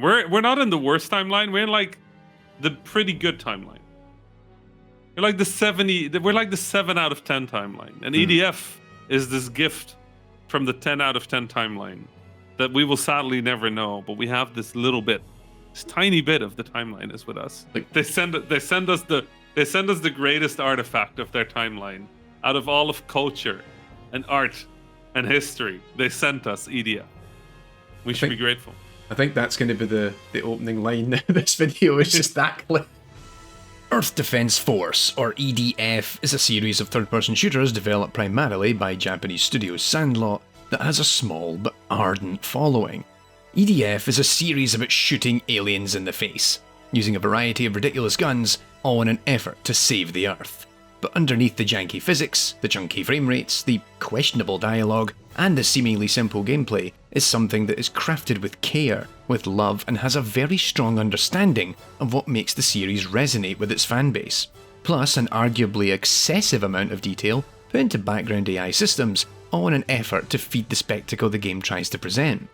We're not in the worst timeline. We're in like the pretty good timeline. We're like the 70. We're like the 7 out of 10 timeline. And EDF is this gift from the 10 out of 10 timeline that we will sadly never know. But we have this little bit, this tiny bit of the timeline is with us. Like they send us the greatest artifact of their timeline out of all of culture and art and history. They sent us EDF. We should be grateful. I think that's going to be the opening line of this video. It's just that clip. Earth Defense Force, or EDF, is a series of third-person shooters developed primarily by Japanese studio Sandlot that has a small but ardent following. EDF is a series about shooting aliens in the face, using a variety of ridiculous guns, all in an effort to save the Earth. But underneath the janky physics, the chunky frame rates, the questionable dialogue, and the seemingly simple gameplay is something that is crafted with care, with love, and has a very strong understanding of what makes the series resonate with its fanbase. Plus an arguably excessive amount of detail put into background AI systems, all in an effort to feed the spectacle the game tries to present.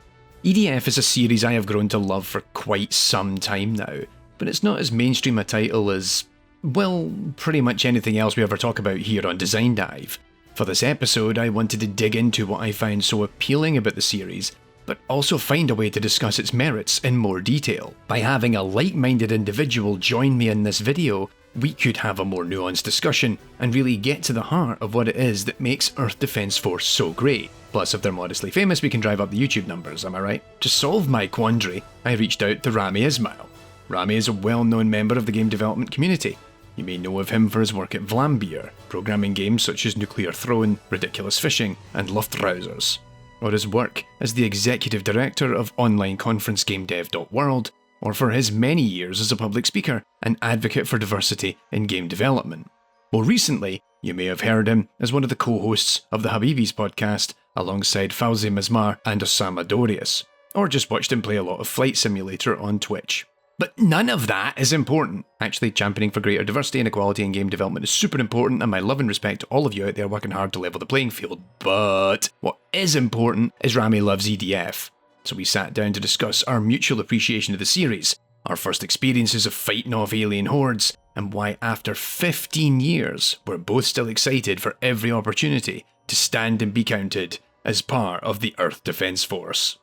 EDF is a series I have grown to love for quite some time now, but it's not as mainstream a title as, well, pretty much anything else we ever talk about here on Design Dive. For this episode, I wanted to dig into what I find so appealing about the series, but also find a way to discuss its merits in more detail. By having a like-minded individual join me in this video, we could have a more nuanced discussion and really get to the heart of what it is that makes Earth Defense Force so great. Plus, if they're modestly famous, we can drive up the YouTube numbers, am I right? To solve my quandary, I reached out to Rami Ismail. Rami is a well-known member of the game development community. You may know of him for his work at Vlambeer, programming games such as Nuclear Throne, Ridiculous Fishing, and Luftrausers, or his work as the executive director of online conference GameDev.world, or for his many years as a public speaker and advocate for diversity in game development. More recently, you may have heard him as one of the co-hosts of the Habibis podcast alongside Fauzi Mazmar and Osama Dorius, or just watched him play a lot of Flight Simulator on Twitch. But none of that is important. Actually, championing for greater diversity and equality in game development is super important, and my love and respect to all of you out there working hard to level the playing field. But what is important is Rami loves EDF. So we sat down to discuss our mutual appreciation of the series, our first experiences of fighting off alien hordes, and why after 15 years, we're both still excited for every opportunity to stand and be counted as part of the Earth Defense Force.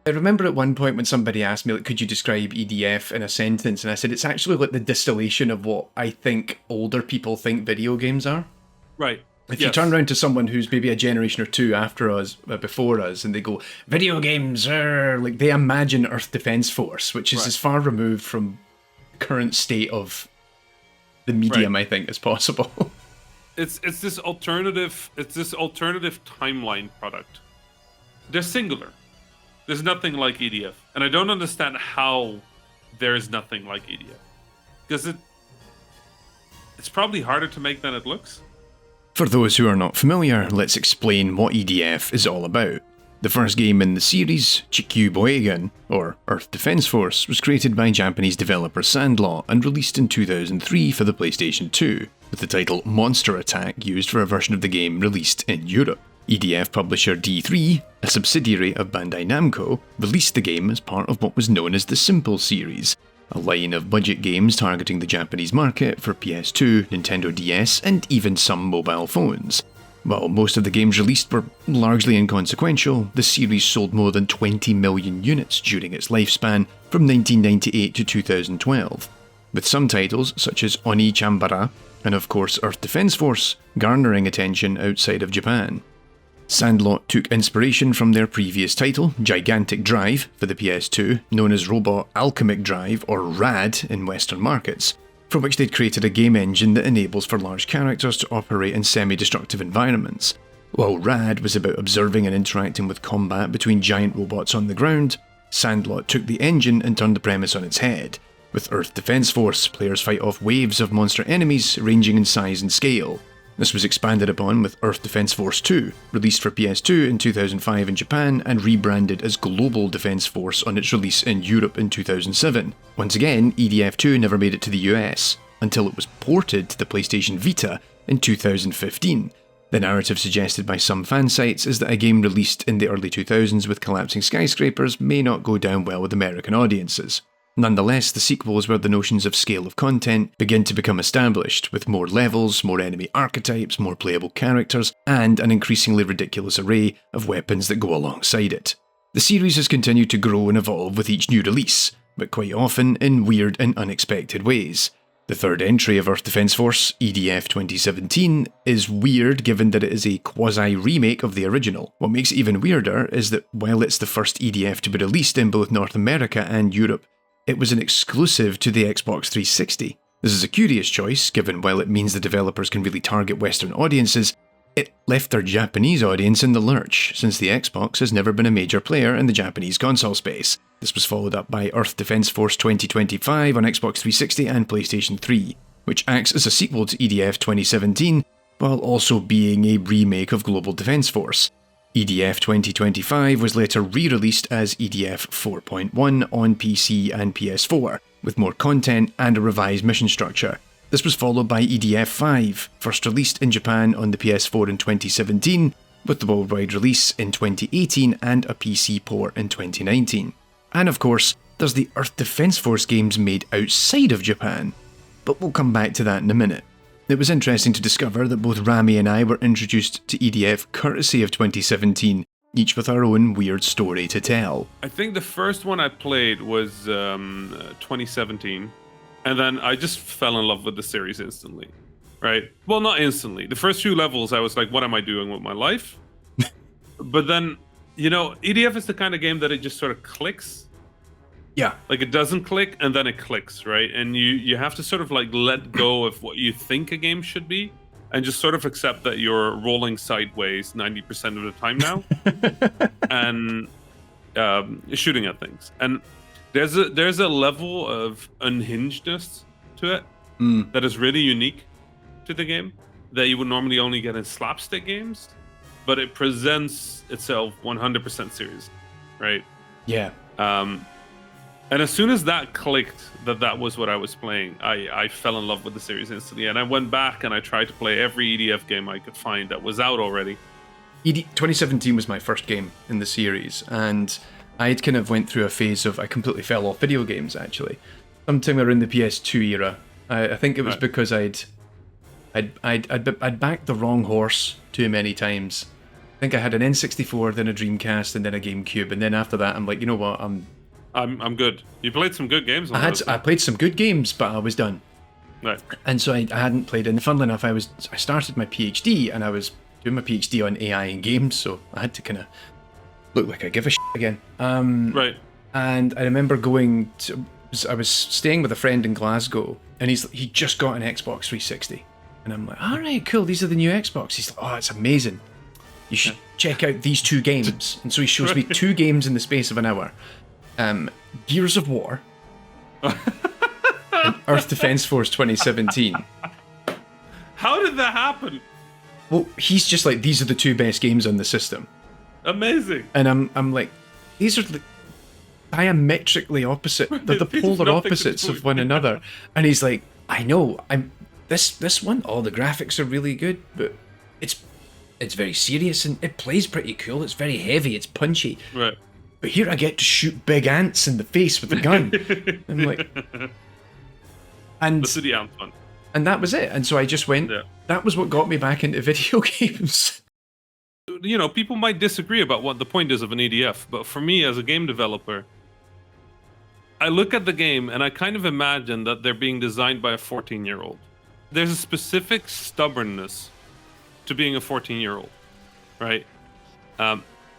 I remember at one point when somebody asked me, like, could you describe EDF in a sentence? And I said, it's actually like the distillation of what I think older people think video games are. Right. If you turn around to someone who's maybe a generation or two after us, before us, and they go, video games are, like, they imagine Earth Defense Force, which is as far removed from the current state of the medium, I think, as possible. It's this alternative timeline product. They're singular. There's nothing like EDF. And I don't understand how there's nothing like EDF. Because it's probably harder to make than it looks. For those who are not familiar, let's explain what EDF is all about. The first game in the series, Chikyu Boegan, or Earth Defense Force, was created by Japanese developer Sandlot and released in 2003 for the PlayStation 2, with the title Monster Attack used for a version of the game released in Europe. EDF publisher D3, a subsidiary of Bandai Namco, released the game as part of what was known as the Simple series, a line of budget games targeting the Japanese market for PS2, Nintendo DS, and even some mobile phones. While most of the games released were largely inconsequential, the series sold more than 20 million units during its lifespan from 1998 to 2012, with some titles such as Oni Chambara and of course Earth Defense Force garnering attention outside of Japan. Sandlot took inspiration from their previous title, Gigantic Drive, for the PS2, known as Robot Alchemic Drive, or RAD, in Western markets, for which they'd created a game engine that enables for large characters to operate in semi-destructive environments. While RAD was about observing and interacting with combat between giant robots on the ground, Sandlot took the engine and turned the premise on its head. With Earth Defense Force, players fight off waves of monster enemies ranging in size and scale. This was expanded upon with Earth Defense Force 2, released for PS2 in 2005 in Japan and rebranded as Global Defense Force on its release in Europe in 2007. Once again, EDF 2 never made it to the US, until it was ported to the PlayStation Vita in 2015. The narrative suggested by some fan sites is that a game released in the early 2000s with collapsing skyscrapers may not go down well with American audiences. Nonetheless, the sequel is where the notions of scale of content begin to become established, with more levels, more enemy archetypes, more playable characters, and an increasingly ridiculous array of weapons that go alongside it. The series has continued to grow and evolve with each new release, but quite often in weird and unexpected ways. The third entry of Earth Defense Force, EDF 2017, is weird given that it is a quasi-remake of the original. What makes it even weirder is that while it's the first EDF to be released in both North America and Europe, it was an exclusive to the Xbox 360. This is a curious choice, given while it means the developers can really target Western audiences, it left their Japanese audience in the lurch, since the Xbox has never been a major player in the Japanese console space. This was followed up by Earth Defense Force 2025 on Xbox 360 and PlayStation 3, which acts as a sequel to EDF 2017, while also being a remake of Global Defense Force. EDF 2025 was later re-released as EDF 4.1 on PC and PS4, with more content and a revised mission structure. This was followed by EDF 5, first released in Japan on the PS4 in 2017, with the worldwide release in 2018 and a PC port in 2019. And of course, there's the Earth Defense Force games made outside of Japan, but we'll come back to that in a minute. It was interesting to discover that both Rami and I were introduced to EDF courtesy of 2017, each with our own weird story to tell. I think the first one I played was 2017, and then I just fell in love with the series instantly, right? Well, not instantly. The first few levels, I was like, what am I doing with my life? But then, you know, EDF is the kind of game that it just sort of clicks. Yeah. Like it doesn't click and then it clicks, right? And you have to sort of like let go of what you think a game should be and just sort of accept that you're rolling sideways 90% of the time now and shooting at things. And there's a level of unhingedness to it that is really unique to the game that you would normally only get in slapstick games, but it presents itself 100% serious, right? Yeah. And as soon as that clicked, that was what I was playing, I fell in love with the series instantly. And I went back and I tried to play every EDF game I could find that was out already. 2017 was my first game in the series, and I'd kind of went through a phase of I completely fell off video games, actually. Sometime around the PS2 era. I think it was because I'd backed the wrong horse too many times. I think I had an N64, then a Dreamcast, and then a GameCube, and then after that I'm like, you know what, I'm good. You played some good games on I played some good games, but I was done. Right. And so I hadn't played, and funnily enough, I started my PhD, and I was doing my PhD on AI and games, so I had to kind of look like I give a shit again. Right. And I remember I was staying with a friend in Glasgow, and he just got an Xbox 360, and I'm like, all right, cool, these are the new Xbox. He's like, oh, it's amazing. You should check out these two games. And so he shows me two games in the space of an hour. Gears of War and Earth Defense Force 2017. How did that happen? Well, he's just like, these are the two best games on the system. Amazing. And I'm like, these are diametrically opposite. They're the polar opposites of one another. And he's like, I know, this one, all the graphics are really good, but it's very serious and it plays pretty cool. It's very heavy, it's punchy. Right. But here I get to shoot big ants in the face with a gun. I'm like, and the city ant one. And that was it. And so I just went. Yeah. That was what got me back into video games. You know, people might disagree about what the point is of an EDF, but for me as a game developer, I look at the game and I kind of imagine that they're being designed by a 14-year-old. There's a specific stubbornness to being a 14-year-old, right?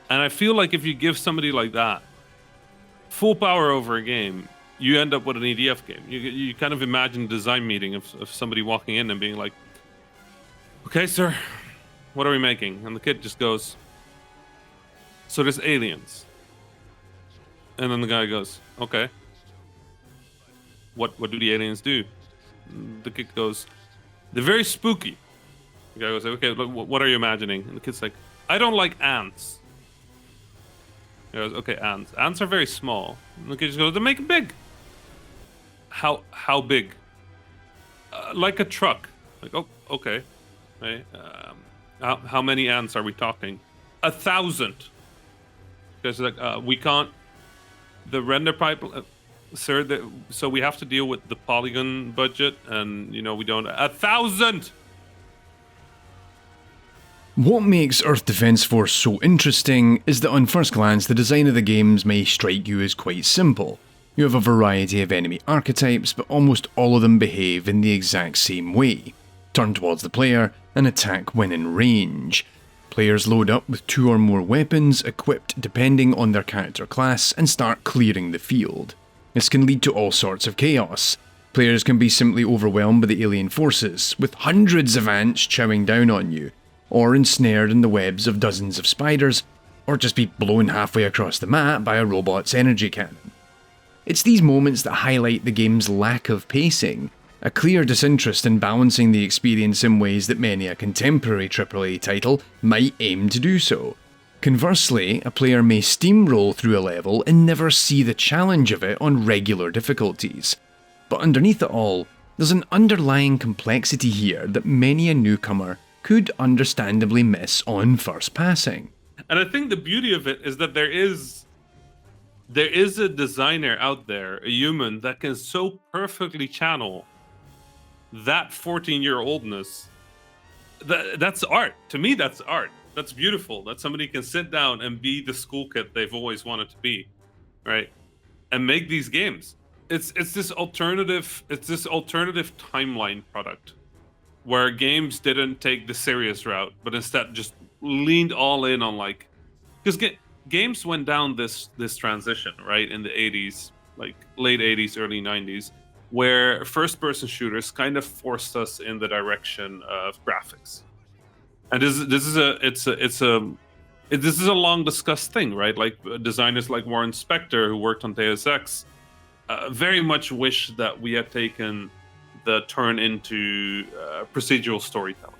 And I feel like if you give somebody like that full power over a game, you end up with an EDF game. You kind of imagine a design meeting of somebody walking in and being like, okay, sir, what are we making? And the kid just goes, so there's aliens. And then the guy goes, okay. What do the aliens do? The kid goes, they're very spooky. The guy goes, okay, look, what are you imagining? And the kid's like, I don't like ants. He goes, okay, ants. Ants are very small. And the kid just goes, they make it big. How big? Like a truck. Like, oh, okay. Right? How many ants are we talking? 1,000. Because we can't. The render pipe, sir. So we have to deal with the polygon budget, and we don't. 1,000. What makes Earth Defense Force so interesting is that on first glance the design of the games may strike you as quite simple. You have a variety of enemy archetypes, but almost all of them behave in the exact same way. Turn towards the player and attack when in range. Players load up with 2 or more weapons, equipped depending on their character class, and start clearing the field. This can lead to all sorts of chaos. Players can be simply overwhelmed by the alien forces, with hundreds of ants chowing down on you, or ensnared in the webs of dozens of spiders, or just be blown halfway across the map by a robot's energy cannon. It's these moments that highlight the game's lack of pacing, a clear disinterest in balancing the experience in ways that many a contemporary AAA title might aim to do so. Conversely, a player may steamroll through a level and never see the challenge of it on regular difficulties. But underneath it all, there's an underlying complexity here that many a newcomer could understandably miss on first passing. And I think the beauty of it is that there is a designer out there, a human, that can so perfectly channel that 14-year-oldness. That's art. To me, that's art. That's beautiful. That somebody can sit down and be the school kid they've always wanted to be, right? And make these games. It's this alternative timeline product where games didn't take the serious route, but instead just leaned all in on because games went down this transition, right, in the 80s, like late 80s, early 90s, where first-person shooters kind of forced us in the direction of graphics. And this is a long discussed thing, right? Like designers like Warren Spector, who worked on Deus Ex, very much wish that we had taken the turn into procedural storytelling,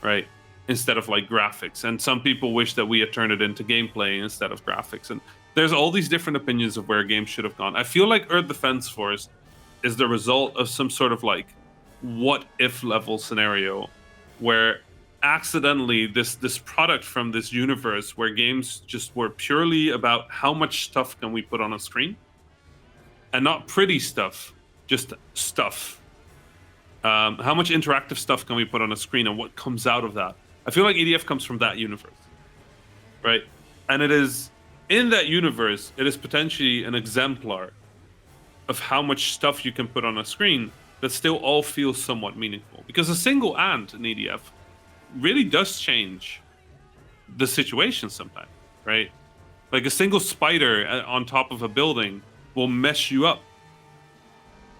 right? Instead of graphics. And some people wish that we had turned it into gameplay instead of graphics. And there's all these different opinions of where a game should have gone. I feel like Earth Defense Force is the result of some sort of what if level scenario where accidentally this product from this universe where games just were purely about how much stuff can we put on a screen, and not pretty stuff, just stuff. How much interactive stuff can we put on a screen and what comes out of that? I feel like EDF comes from that universe, right? And it is, in that universe, it is potentially an exemplar of how much stuff you can put on a screen that still all feels somewhat meaningful. Because a single ant in EDF really does change the situation sometimes, right? Like a single spider on top of a building will mess you up.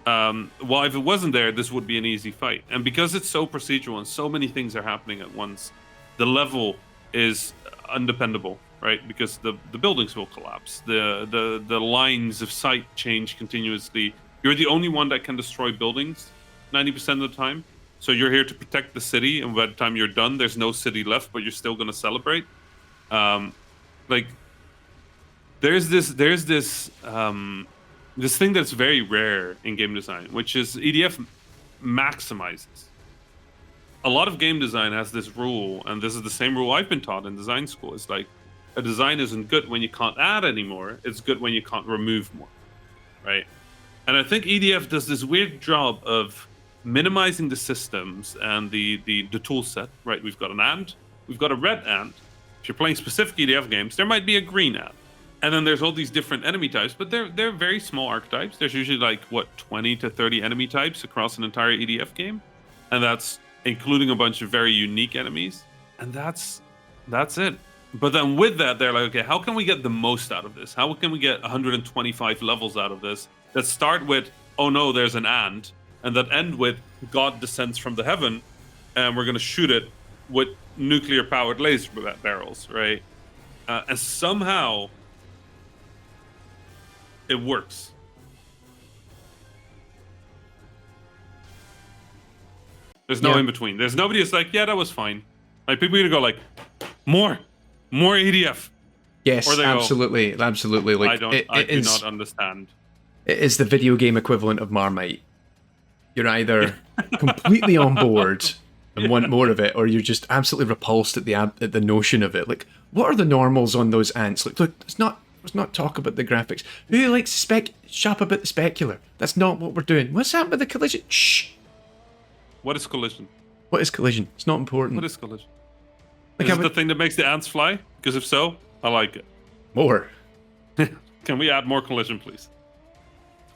Well, if it wasn't there, this would be an easy fight. And because it's so procedural and so many things are happening at once, the level is undependable, right? Because the buildings will collapse. The lines of sight change continuously. You're the only one that can destroy buildings 90% of the time. So you're here to protect the city, and by the time you're done, there's no city left, but you're still going to celebrate. There's this thing that's very rare in game design, which is EDF maximizes. A lot of game design has this rule, and this is the same rule I've been taught in design school. It's like a design isn't good when you can't add anymore. It's good when you can't remove more, right? And I think EDF does this weird job of minimizing the systems and the tool set, right? We've got an ant, we've got a red ant. If you're playing specific EDF games, there might be a green ant. And then there's all these different enemy types, but they're very small archetypes. There's usually 20 to 30 enemy types across an entire EDF game. And that's including a bunch of very unique enemies. And that's it. But then with that, they're like, okay, how can we get the most out of this? How can we get 125 levels out of this that start with, oh no, there's an ant, and that end with God descends from the heaven, and we're going to shoot it with nuclear-powered laser barrels, right? And somehow it works. There's no in between. There's nobody that's like, yeah, that was fine. Like, people are gonna go more EDF. Yes, or absolutely. Go, Like, I do not understand. It is the video game equivalent of Marmite. You're either completely on board and want more of it, or you're just absolutely repulsed at the notion of it. Like, what are the normals on those ants? Like, look, let's not talk about the graphics. Who likes shop about the specular? That's not what we're doing. What's happened with the collision? Shh. What is collision? What is collision? It's not important. What is collision? Like, is it the thing that makes the ants fly? Because if so, I like it. More. Can we add more collision, please?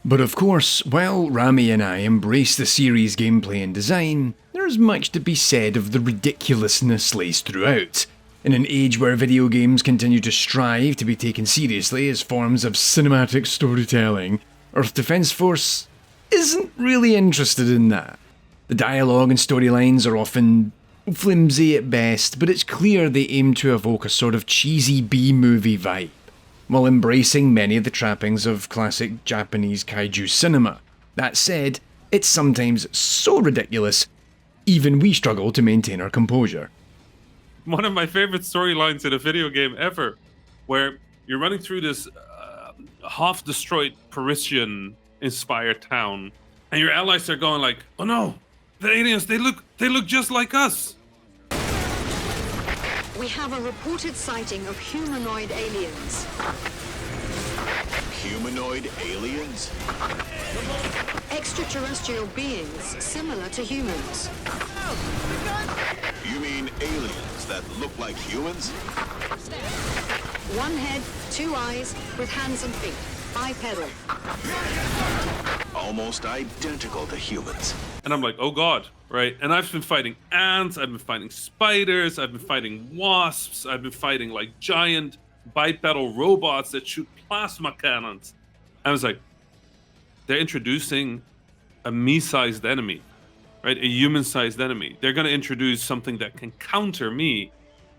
But of course, while Rami and I embrace the series' gameplay and design, there's much to be said of the ridiculousness laced throughout. In an age where video games continue to strive to be taken seriously as forms of cinematic storytelling, Earth Defense Force isn't really interested in that. The dialogue and storylines are often flimsy at best, but it's clear they aim to evoke a sort of cheesy B-movie vibe, while embracing many of the trappings of classic Japanese kaiju cinema. That said, it's sometimes so ridiculous, even we struggle to maintain our composure. One of my favorite storylines in a video game ever, where you're running through this half-destroyed Parisian-inspired town, and your allies are going like, "Oh no, the aliens! They look just like us." We have a reported sighting of humanoid aliens. Humanoid aliens? Extraterrestrial beings similar to humans. You mean aliens that look like humans? One head, two eyes, with hands and feet. Bipedal. Almost identical to humans. And I'm like, oh god, right? And I've been fighting ants, I've been fighting spiders, I've been fighting wasps, I've been fighting like giant bipedal robots that shoot plasma cannons. I was like, they're introducing a me-sized enemy, right? A human-sized enemy. They're going to introduce something that can counter me,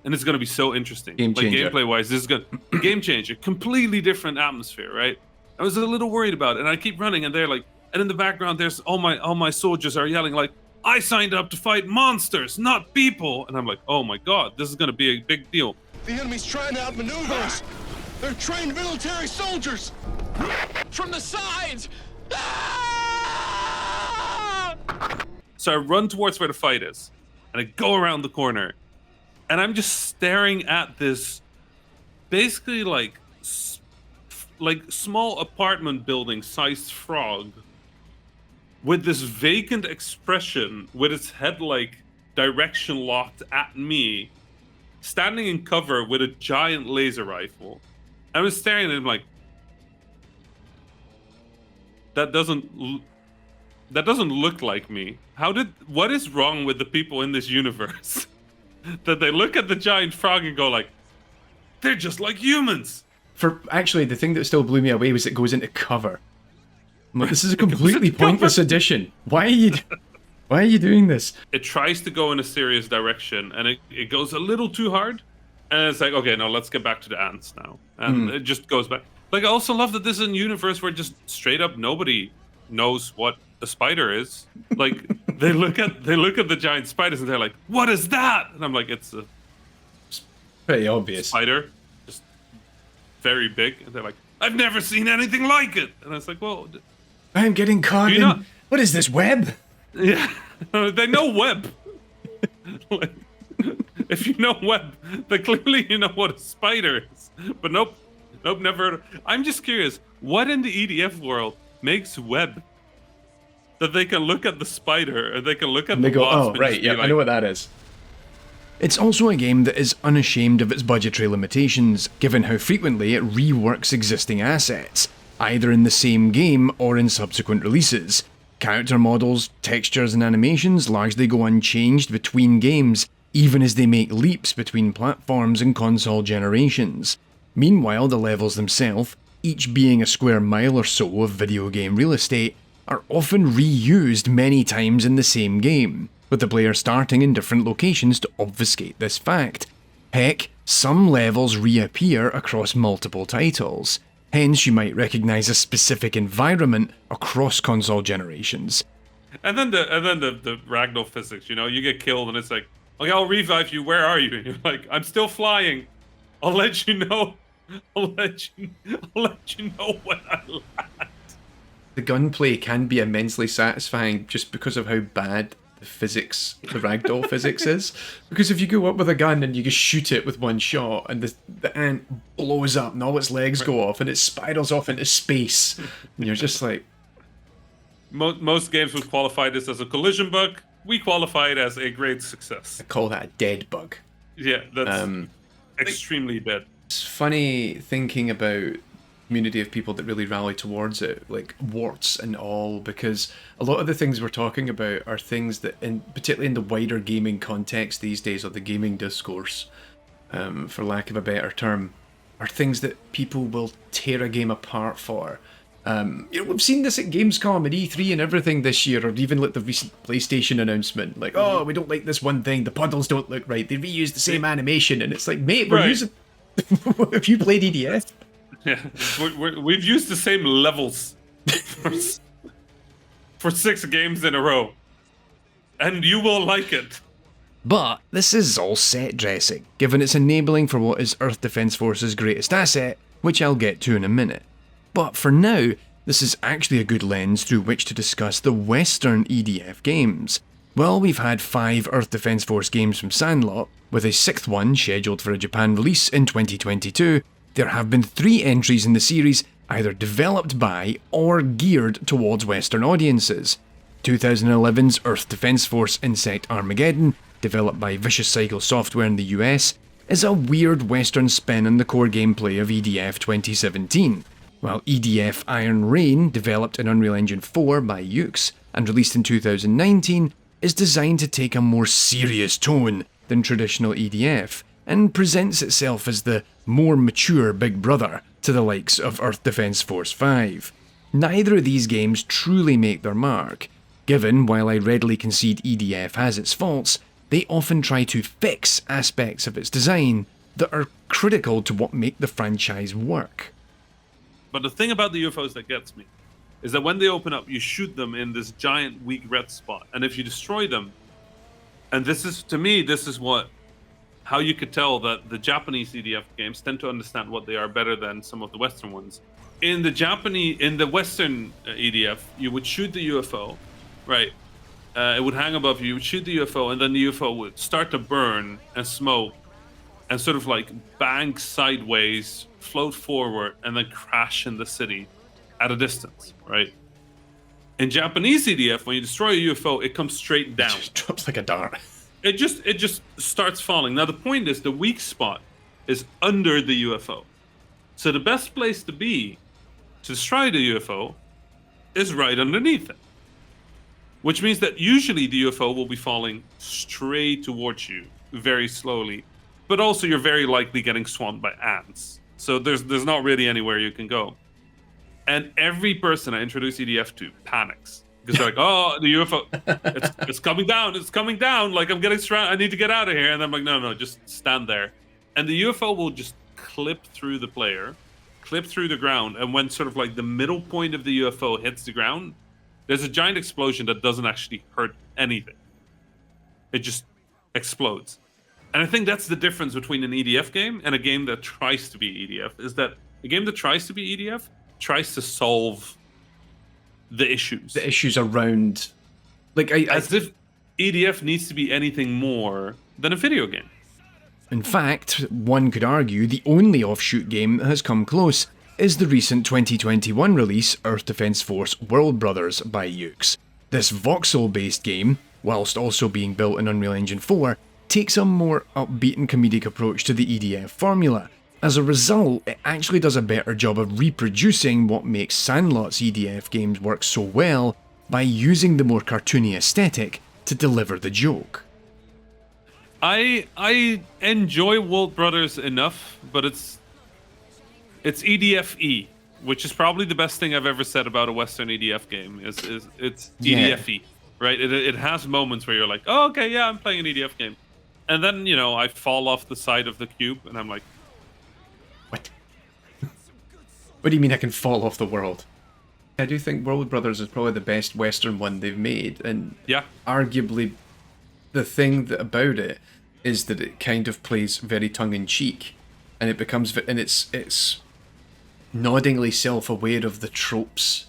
and it's going to be so interesting. Game changer. Like gameplay-wise, this is going to game changer. Completely different atmosphere, right? I was a little worried about it, and I keep running, and they're like, and in the background, there's all my soldiers are yelling like, I signed up to fight monsters, not people. And I'm like, oh my god, this is going to be a big deal. The enemy's trying to outmaneuver us. They're trained military soldiers. From the sides. Ah! So I run towards where the fight is, and I go around the corner, and I'm just staring at this, basically like small apartment building sized frog, with this vacant expression, with its head like direction locked at me, standing in cover with a giant laser rifle. I was staring at him like, that doesn't look like me. What is wrong with the people in this universe that they look at the giant frog and go like, they're just like humans? Actually, the thing that still blew me away was it goes into cover. I'm like, this is a completely pointless addition. Why are you doing this? It tries to go in a serious direction, and it goes a little too hard. And it's like, okay, no, let's get back to the ants now. And it just goes back. Like, I also love that this is a universe where just straight up nobody knows what a spider is. Like, they look at the giant spiders and they're like, what is that? And I'm like, it's a Pretty obvious. spider, just very big. And they're like, I've never seen anything like it. And I was like, well, I'm getting caught in... What is this, web? yeah, they know web. Like, if you know web, then clearly you know what a spider is. But nope, never heard of. I'm just curious, what in the EDF world makes web that they can look at the spider, or they can look at And the they go, wasp oh, and right, just be yeah, like, I know what that is. It's also a game that is unashamed of its budgetary limitations, given how frequently it reworks existing assets, either in the same game or in subsequent releases. Character models, textures and animations largely go unchanged between games, even as they make leaps between platforms and console generations. Meanwhile, the levels themselves, each being a square mile or so of video game real estate, are often reused many times in the same game, with the player starting in different locations to obfuscate this fact. Heck, some levels reappear across multiple titles. Hence, you might recognise a specific environment across console generations. And then the ragdoll physics, you get killed and it's like, okay, I'll revive you. Where are you? And you're like, I'm still flying. I'll let you know. I'll let you know when I land. The gunplay can be immensely satisfying just because of how bad physics, the ragdoll physics is. Because if you go up with a gun and you just shoot it with one shot and the ant blows up and all its legs go off and it spirals off into space, and you're just like... Most games would qualify this as a collision bug. We qualify it as a great success. I call that a dead bug. Yeah, that's extremely dead. It's funny thinking about community of people that really rally towards it, like warts and all, because a lot of the things we're talking about are things that, particularly in the wider gaming context these days, or the gaming discourse, for lack of a better term, are things that people will tear a game apart for. We've seen this at Gamescom and E3 and everything this year, or even like the recent PlayStation announcement, like, oh, we don't like this one thing, the puddles don't look right, they reused the same animation, and it's like, mate, we're using... Have you played EDF? Yeah, we've used the same levels for 6 games in a row, and you will like it. But this is all set dressing, given it's enabling for what is Earth Defense Force's greatest asset, which I'll get to in a minute. But for now, this is actually a good lens through which to discuss the Western EDF games. Well, we've had 5 Earth Defense Force games from Sandlot, with a 6th one scheduled for a Japan release in 2022, there have been 3 entries in the series either developed by or geared towards Western audiences. 2011's Earth Defense Force Insect Armageddon, developed by Vicious Cycle Software in the US, is a weird Western spin on the core gameplay of EDF 2017, while EDF Iron Rain, developed in Unreal Engine 4 by Yuke's and released in 2019, is designed to take a more serious tone than traditional EDF, and presents itself as the more mature big brother to the likes of Earth Defense Force 5. Neither of these games truly make their mark, given, while I readily concede EDF has its faults, they often try to fix aspects of its design that are critical to what make the franchise work. But the thing about the UFOs that gets me is that when they open up, you shoot them in this giant weak red spot, and if you destroy them, and this is, to me, this is how you could tell that the Japanese EDF games tend to understand what they are better than some of the Western ones. In the Western EDF, you would shoot the UFO, right? It would hang above you. You would shoot the UFO, and then the UFO would start to burn and smoke, and sort of like bank sideways, float forward, and then crash in the city at a distance, right? In Japanese EDF, when you destroy a UFO, it comes straight down. It drops like a dart. It just starts falling. Now the point is, the weak spot is under the UFO. So the best place to be to destroy the UFO is right underneath it. Which means that usually the UFO will be falling straight towards you, very slowly. But also you're very likely getting swamped by ants. So there's not really anywhere you can go. And every person I introduce EDF to panics. Because they're like, oh, the UFO, it's coming down, like I'm getting surrounded, I need to get out of here. And I'm like, no, just stand there. And the UFO will just clip through the player, clip through the ground, and when sort of like the middle point of the UFO hits the ground, there's a giant explosion that doesn't actually hurt anything. It just explodes. And I think that's the difference between an EDF game and a game that tries to be EDF, is that a game that tries to be EDF tries to solve the issues. The issues around... As if EDF needs to be anything more than a video game. In fact, one could argue the only offshoot game that has come close is the recent 2021 release Earth Defense Force World Brothers by Yuke's. This voxel-based game, whilst also being built in Unreal Engine 4, takes a more upbeat and comedic approach to the EDF formula. As a result, it actually does a better job of reproducing what makes Sandlot's EDF games work so well by using the more cartoony aesthetic to deliver the joke. I enjoy World Brothers enough, but it's EDF-E, which is probably the best thing I've ever said about a Western EDF game. It's EDF-E, right? It has moments where you're like, oh, okay, yeah, I'm playing an EDF game. And then, I fall off the side of the cube, and I'm like, what? What do you mean I can fall off the world? I do think World Brothers is probably the best Western one they've made, and yeah, arguably the thing about it is that it kind of plays very tongue-in-cheek, and it becomes, and it's noddingly self-aware of the tropes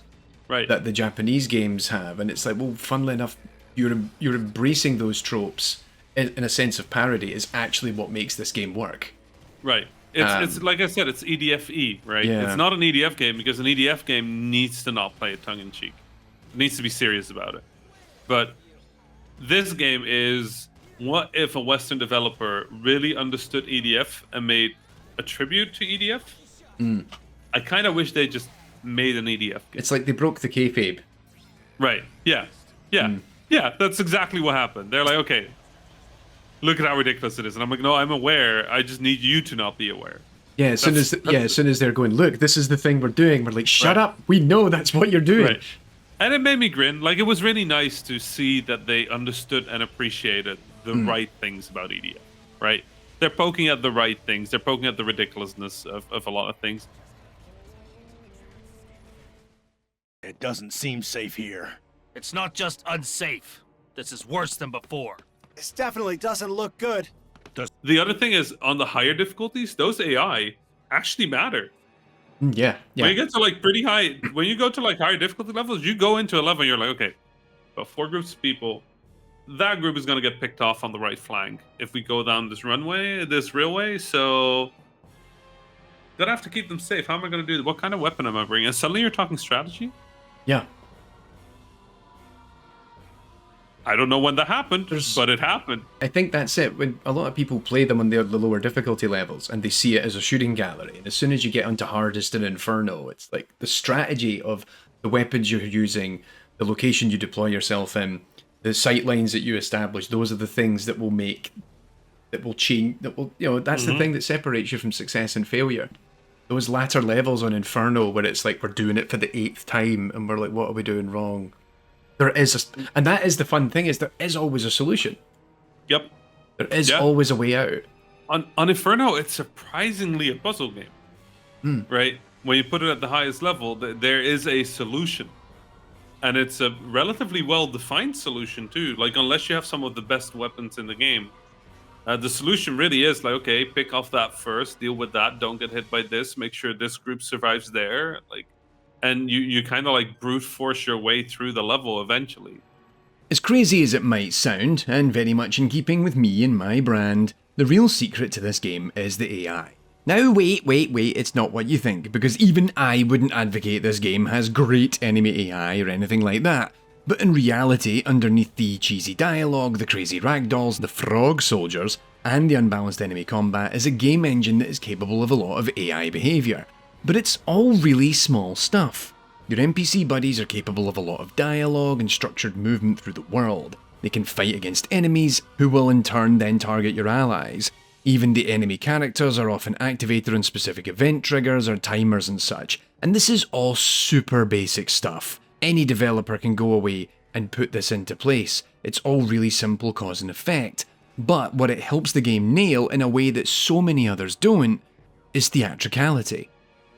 right, that the Japanese games have, and it's like, well, funnily enough, you're embracing those tropes in a sense of parody is actually what makes this game work. Right. It's like I said, it's EDFE, right? Yeah. It's not an EDF game because an EDF game needs to not play it tongue-in-cheek. It needs to be serious about it. But this game is, what if a Western developer really understood EDF and made a tribute to EDF? I kind of wish they just made an EDF game. It's like they broke the kayfabe. Right. Yeah. Yeah. Yeah. That's exactly what happened. They're like, okay, look at how ridiculous it is. And I'm like, no, I'm aware. I just need you to not be aware. Yeah, as soon as they're going, look, this is the thing we're doing. We're like, shut up. We know that's what you're doing. Right. And it made me grin. Like, it was really nice to see that they understood and appreciated the right things about EDF, right? They're poking at the right things. They're poking at the ridiculousness of a lot of things. It doesn't seem safe here. It's not just unsafe. This is worse than before. This definitely doesn't look good. The other thing is, on the higher difficulties, those AI actually matter. Yeah. When you get to like pretty high, when you go to like higher difficulty levels, you go into a level and you're like, okay, about 4 groups of people, that group is going to get picked off on the right flank if we go down this runway, this railway. So, gonna have to keep them safe. How am I going to do that? What kind of weapon am I bringing? And suddenly you're talking strategy? Yeah. I don't know when that happened, but it happened. I think that's it. When a lot of people play them on the lower difficulty levels and they see it as a shooting gallery, and as soon as you get onto hardest and inferno, it's like the strategy of the weapons you're using, the location you deploy yourself in, the sight lines that you establish. Those are the things that will change. That's the thing that separates you from success and failure. Those latter levels on Inferno, where it's like we're doing it for the 8th time, and we're like, what are we doing wrong? And that is the fun thing, is there is always a solution. Yep. There is always a way out. On Inferno, it's surprisingly a puzzle game, right? When you put it at the highest level, there is a solution. And it's a relatively well-defined solution, too. Like, unless you have some of the best weapons in the game, the solution really is like, okay, pick off that first, deal with that, don't get hit by this, make sure this group survives there. Like, and you kind of like brute force your way through the level eventually. As crazy as it might sound, and very much in keeping with me and my brand, the real secret to this game is the AI. Now wait, it's not what you think, because even I wouldn't advocate this game has great enemy AI or anything like that. But in reality, underneath the cheesy dialogue, the crazy ragdolls, the frog soldiers, and the unbalanced enemy combat is a game engine that is capable of a lot of AI behaviour. But it's all really small stuff. Your NPC buddies are capable of a lot of dialogue and structured movement through the world. They can fight against enemies, who will in turn then target your allies. Even the enemy characters are often activated on specific event triggers or timers and such. And this is all super basic stuff. Any developer can go away and put this into place. It's all really simple cause and effect. But what it helps the game nail in a way that so many others don't is theatricality.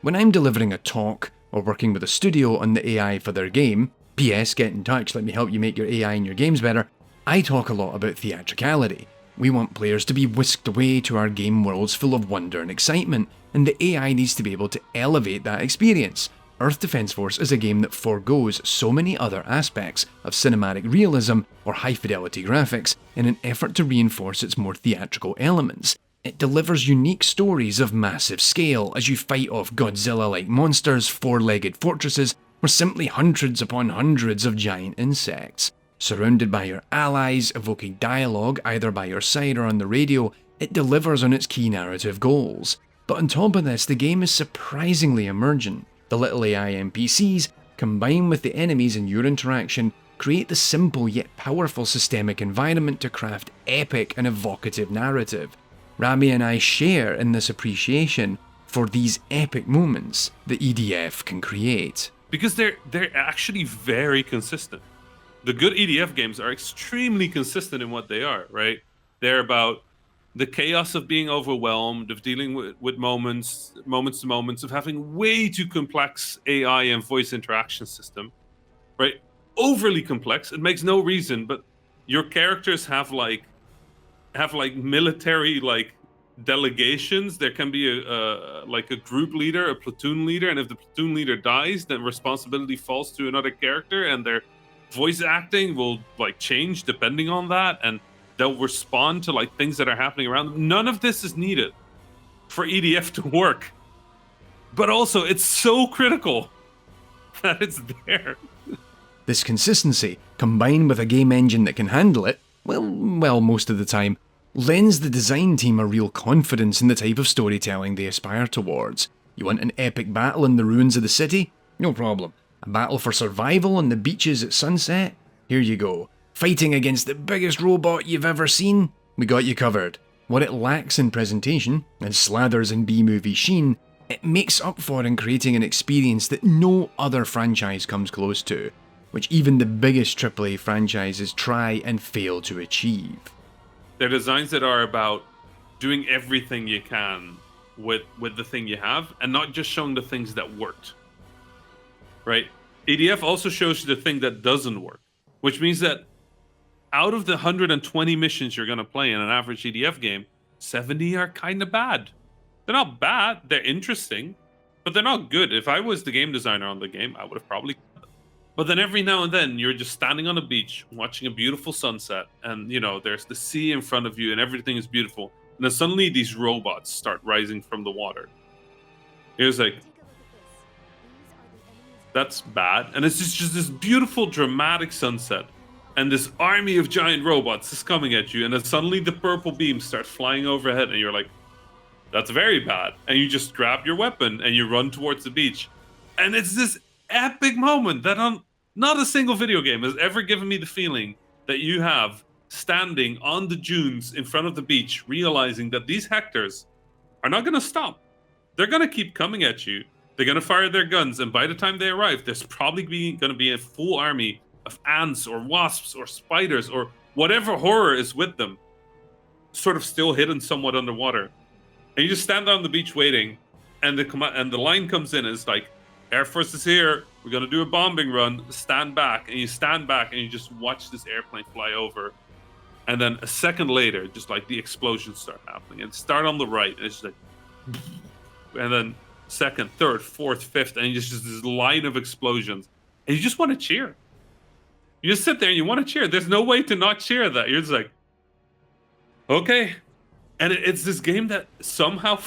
When I'm delivering a talk or working with a studio on the AI for their game, PS, get in touch, let me help you make your AI in your games better, I talk a lot about theatricality. We want players to be whisked away to our game worlds full of wonder and excitement, and the AI needs to be able to elevate that experience. Earth Defense Force is a game that forgoes so many other aspects of cinematic realism or high-fidelity graphics in an effort to reinforce its more theatrical elements. It delivers unique stories of massive scale as you fight off Godzilla-like monsters, 4-legged fortresses, or simply hundreds upon hundreds of giant insects. Surrounded by your allies, evoking dialogue either by your side or on the radio, it delivers on its key narrative goals. But on top of this, the game is surprisingly emergent. The little AI NPCs, combined with the enemies and your interaction, create the simple yet powerful systemic environment to craft epic and evocative narrative. Rami and I share in this appreciation for these epic moments that EDF can create. Because they're actually very consistent. The good EDF games are extremely consistent in what they are, right? They're about the chaos of being overwhelmed, of dealing with moments to moments, of having way too complex AI and voice interaction system, right? Overly complex. It makes no reason, but your characters have military delegations. There can be a group leader, a platoon leader, and if the platoon leader dies, then responsibility falls to another character, and they're voice acting will like change depending on that, and they'll respond to like things that are happening around them. None of this is needed for EDF to work, but also it's so critical that it's there. This consistency, combined with a game engine that can handle it, well, most of the time, lends the design team a real confidence in the type of storytelling they aspire towards. You want an epic battle in the ruins of the city? No problem. A battle for survival on the beaches at sunset? Here you go. Fighting against the biggest robot you've ever seen? We got you covered. What it lacks in presentation, and slathers in B-movie sheen, it makes up for in creating an experience that no other franchise comes close to, which even the biggest AAA franchises try and fail to achieve. They're designs that are about doing everything you can with the thing you have, and not just showing the things that worked. Right? EDF also shows you the thing that doesn't work, which means that out of the 120 missions you're going to play in an average EDF game, 70 are kind of bad. They're not bad, they're interesting, but they're not good. If I was the game designer on the game, I would have probably cut them. But then every now and then, you're just standing on a beach, watching a beautiful sunset, and, you know, there's the sea in front of you, and everything is beautiful. And then suddenly, these robots start rising from the water. It was like, that's bad. And it's just this beautiful, dramatic sunset. And this army of giant robots is coming at you, and then suddenly the purple beam starts flying overhead, and you're like, that's very bad. And you just grab your weapon, and you run towards the beach. And it's this epic moment that not a single video game has ever given me the feeling that you have standing on the dunes in front of the beach, realizing that these Hectors are not going to stop. They're going to keep coming at you. They're going to fire their guns, and by the time they arrive, there's probably going to be a full army of ants or wasps or spiders or whatever horror is with them, sort of still hidden somewhat underwater. And you just stand on the beach waiting, and the line comes in, and it's like, Air Force is here, we're going to do a bombing run, stand back. And you stand back, and you just watch this airplane fly over. And then a second later, just like the explosions start happening. And start on the right, and it's just like, and then second, third, fourth, fifth, and just this line of explosions. And you just want to cheer. You just sit there and you want to cheer. There's no way to not cheer that. You're just like, okay. And it's this game that somehow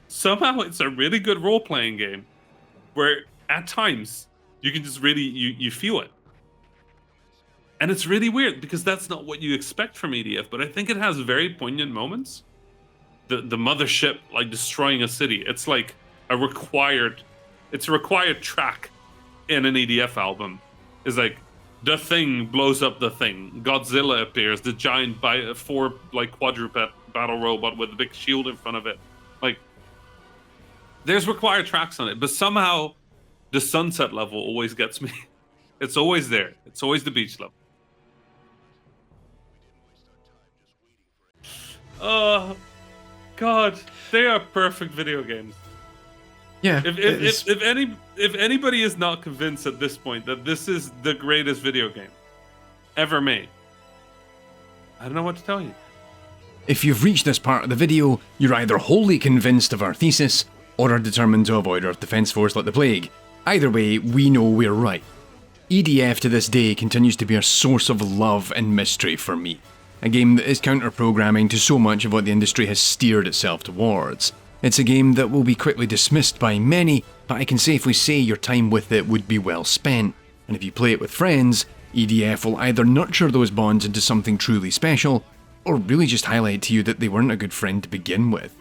it's a really good role-playing game where at times you can just really, you feel it. And it's really weird because that's not what you expect from EDF, but I think it has very poignant moments. The mothership like destroying a city. It's like a required track in an EDF album. It's like, the Thing blows up the Thing. Godzilla appears, the giant quadruped battle robot with a big shield in front of it. Like, there's required tracks on it, but somehow the sunset level always gets me. It's always there. It's always the beach level. Oh, God, they are perfect video games. Yeah. If anybody is not convinced at this point that this is the greatest video game ever made, I don't know what to tell you. If you've reached this part of the video, you're either wholly convinced of our thesis, or are determined to avoid Earth Defense Force like the plague. Either way, we know we're right. EDF to this day continues to be a source of love and mystery for me. A game that is counter-programming to so much of what the industry has steered itself towards. It's a game that will be quickly dismissed by many, but I can safely say your time with it would be well spent. And if you play it with friends, EDF will either nurture those bonds into something truly special, or really just highlight to you that they weren't a good friend to begin with.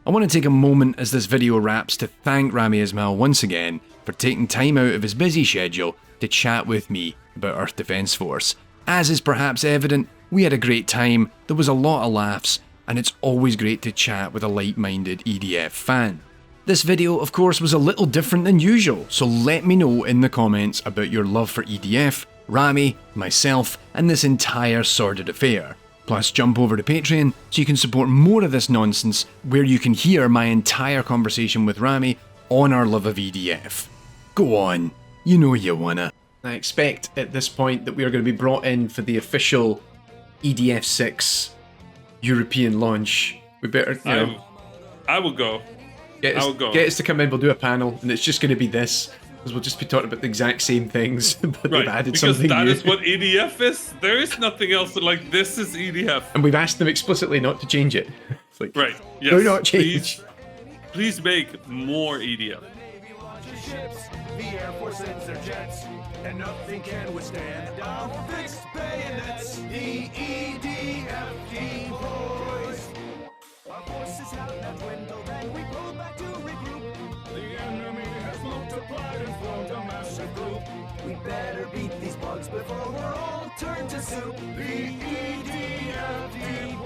I want to take a moment as this video wraps to thank Rami Ismail once again for taking time out of his busy schedule to chat with me about Earth Defense Force. As is perhaps evident, we had a great time, there was a lot of laughs, and it's always great to chat with a like-minded EDF fan. This video, of course, was a little different than usual, so let me know in the comments about your love for EDF, Rami, myself, and this entire sordid affair. Plus, jump over to Patreon so you can support more of this nonsense, where you can hear my entire conversation with Rami on our love of EDF. Go on, you know you wanna. I expect at this point that we are going to be brought in for the official EDF 6 European launch. We better, you know, I will go. get us to come in, we'll do a panel, and it's just going to be this. Because we'll just be talking about the exact same things, but Right, they've added because something that new. is what EDF is. There is nothing else. Like, this is EDF. And we've asked them explicitly not to change it. It's like, Right. Yes. do not change. Please make more EDF. The Air Force sends their jets, and nothing can withstand our fixed bayonets. The EDFD boys. Our forces have now dwindled, and we pull back to regroup. The enemy has multiplied and formed a massive group. We better beat these bugs before we're all turned to soup. The EDFD